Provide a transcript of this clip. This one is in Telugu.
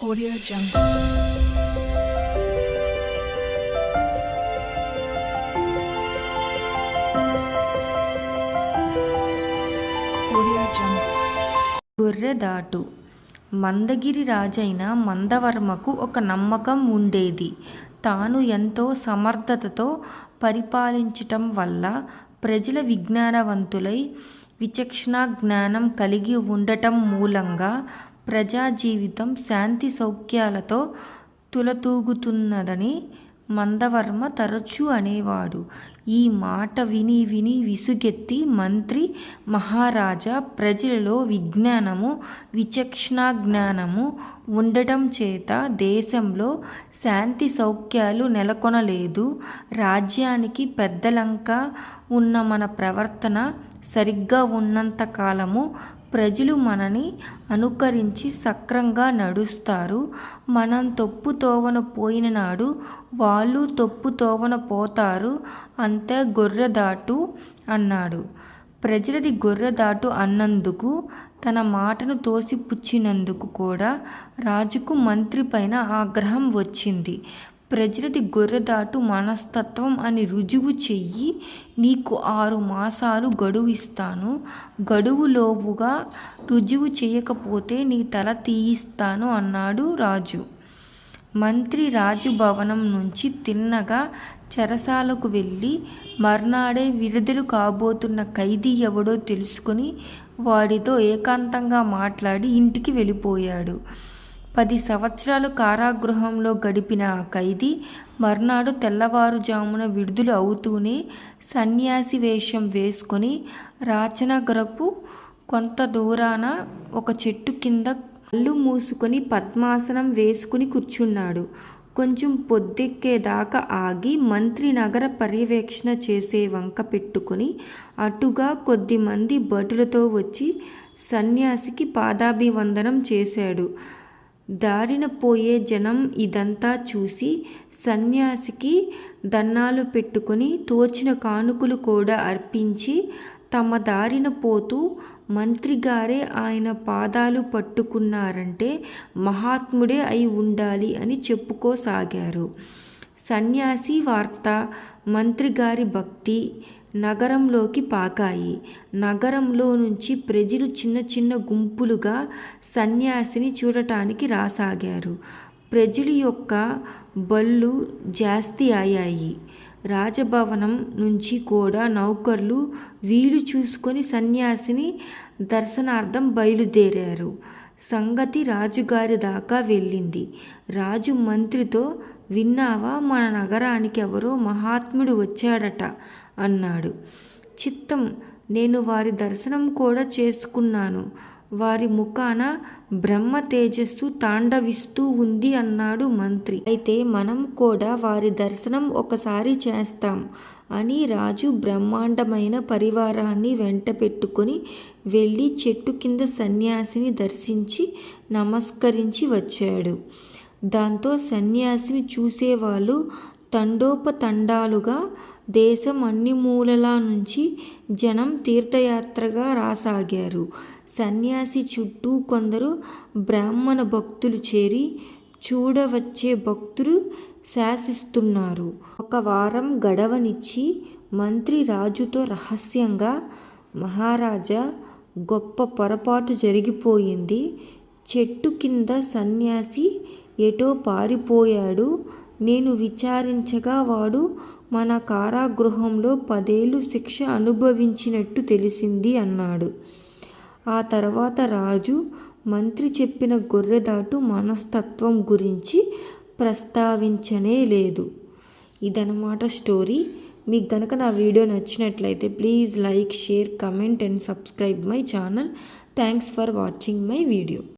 Audio Jungle. Audio Jungle. గొర్రెదాటు. Mandagiri రాజైన మందవర్మకు ఒక నమ్మకం ఉండేది. తాను ఎంతో సమర్థతతో పరిపాలించటం వల్ల ప్రజల విజ్ఞానవంతులై విచక్షణా జ్ఞానం కలిగి ఉండటం మూలంగా ప్రజా జీవితం శాంతి సౌఖ్యాలతో తులతూగుతున్నదని మందవర్మ తరచూ అనేవాడు. ఈ మాట విని విని విసుగెత్తి మంత్రి మహారాజా ప్రజలలో విజ్ఞానము విచక్షణా జ్ఞానము ఉండటం చేత దేశంలో శాంతి సౌఖ్యాలు నెలకొనలేదు, రాజ్యానికి పెద్దలంక ఉన్న మన ప్రవర్తన సరిగ్గా ఉన్నంత కాలము ప్రజలు మనని అనుకరించి సక్రంగా నడుస్తారు, మనం తప్పు తోవన పోయిన నాడు వాళ్ళు తప్పు తోవన పోతారు, అంతే గొర్రెదాటు అన్నాడు. ప్రజలది గొర్రెదాటు అన్నందుకు, తన మాటను తోసిపుచ్చినందుకు కూడా రాజుకు మంత్రి పైన ఆగ్రహం వచ్చింది. ప్రజలది గొర్రెదాటు మనస్తత్వం అని రుజువు చెయ్యి, నీకు 6 మాసాలు గడువు ఇస్తాను, గడువులోపుగా రుజువు చేయకపోతే నీ తల తీయిస్తాను అన్నాడు రాజు. మంత్రి రాజభవనం నుంచి తిన్నగా చెరసాలకు వెళ్ళి మర్నాడే విడుదల కాబోతున్న ఖైదీ ఎవడో తెలుసుకుని వాడితో ఏకాంతంగా మాట్లాడి ఇంటికి వెళ్ళిపోయాడు. 10 సంవత్సరాలు కారాగృహంలో గడిపిన ఆ ఖైదీ మర్నాడు తెల్లవారుజామున విడుదల అవుతూనే సన్యాసి వేషం వేసుకొని రాచనగరపు కొంత దూరాన ఒక చెట్టు కింద కళ్ళు మూసుకొని పద్మాసనం వేసుకుని కూర్చున్నాడు. కొంచెం పొద్దెక్కేదాకా ఆగి మంత్రి నగర పర్యవేక్షణ చేసే వంక పెట్టుకుని అటుగా కొద్దిమంది భటులతో వచ్చి సన్యాసికి పాదాభివందనం చేశాడు. దారిన పోయే జనం ఇదంతా చూసి సన్యాసికి దన్నాలు పెట్టుకుని తోచిన కానుకలు కూడా అర్పించి తమ దారిన పోతూ మంత్రిగారే ఆయన పాదాలు పట్టుకున్నారంటే మహాత్ముడే అయి ఉండాలి అని చెప్పుకోసాగారు. సన్యాసి వార్త, మంత్రిగారి భక్తి నగరంలోకి పాకాయి. నగరంలో నుంచి ప్రజలు చిన్న చిన్న గుంపులుగా సన్యాసిని చూడటానికి రాసాగారు. ప్రజల యొక్క బళ్ళు జాస్తి అయ్యాయి. రాజభవనం నుంచి కూడా నౌకర్లు వీలు చూసుకొని సన్యాసిని దర్శనార్థం బయలుదేరారు. సంగతి రాజుగారి దాకా వెళ్ళింది. రాజు మంత్రితో, విన్నావా, మన నగరానికి ఎవరో మహాత్ముడు వచ్చాడట అన్నాడు. చిత్తం, నేను వారి దర్శనం కూడా చేసుకున్నాను, వారి ముఖాన బ్రహ్మ తేజస్సు తాండవిస్తూ ఉంది అన్నాడు మంత్రి. అయితే మనం కూడా వారి దర్శనం ఒకసారి చేస్తాం అని రాజు బ్రహ్మాండమైన పరివారాన్ని వెంట పెట్టుకుని వెళ్ళి చెట్టు కింద సన్యాసిని దర్శించి నమస్కరించి వచ్చాడు. దాంతో సన్యాసిని చూసేవాళ్ళు తండోపతండాలుగా దేశం అన్ని మూలల నుంచి జనం తీర్థయాత్రగా రాసాగారు. సన్యాసి చుట్టూ కొందరు బ్రాహ్మణ భక్తులు చేరి చూడవచ్చే భక్తులు శాసిస్తున్నారు. 1 వారం గడవనిచ్చి మంత్రి రాజుతో రహస్యంగా, మహారాజా, గొప్ప పొరపాటు జరిగిపోయింది. చెట్టు కింద సన్యాసి ఎటో పారిపోయాడు. నేను విచారించగా వాడు మన కారాగృహంలో 10 ఏళ్ళు శిక్ష అనుభవించినట్టు తెలిసింది అన్నాడు. ఆ తర్వాత రాజు మంత్రి చెప్పిన గొర్రెదాటు మనస్తత్వం గురించి ప్రస్తావించనే లేదు. ఇదన్నమాట స్టోరీ. మీకు గనక నా వీడియో నచ్చినట్లయితే please like, share, comment and subscribe my channel. Thanks for watching my video.